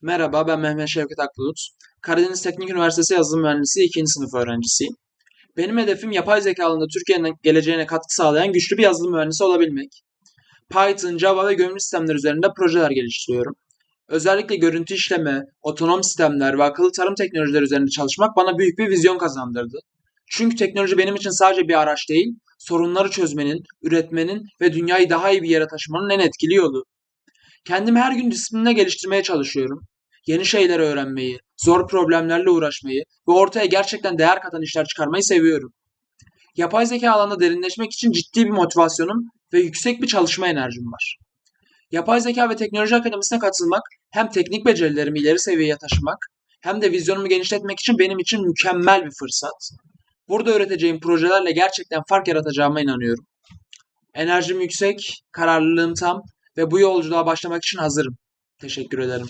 Merhaba, ben Mehmet Şevket Akbulut. Karadeniz Teknik Üniversitesi Yazılım Mühendisliği 2. sınıf öğrencisiyim. Benim hedefim yapay zeka alanında Türkiye'nin geleceğine katkı sağlayan güçlü bir yazılım mühendisi olabilmek. Python, Java ve gömülü sistemler üzerinde projeler geliştiriyorum. Özellikle görüntü işleme, otonom sistemler ve akıllı tarım teknolojileri üzerinde çalışmak bana büyük bir vizyon kazandırdı. Çünkü teknoloji benim için sadece bir araç değil, sorunları çözmenin, üretmenin ve dünyayı daha iyi bir yere taşımanın en etkili yolu. Kendimi her gün disiplinle geliştirmeye çalışıyorum. Yeni şeyler öğrenmeyi, zor problemlerle uğraşmayı ve ortaya gerçekten değer katan işler çıkarmayı seviyorum. Yapay zeka alanında derinleşmek için ciddi bir motivasyonum ve yüksek bir çalışma enerjim var. Yapay Zeka ve Teknoloji Akademisi'ne katılmak hem teknik becerilerimi ileri seviyeye taşımak hem de vizyonumu genişletmek için benim için mükemmel bir fırsat. Burada öğreteceğim projelerle gerçekten fark yaratacağıma inanıyorum. Enerjim yüksek, kararlılığım tam ve bu yolculuğa başlamak için hazırım. Teşekkür ederim.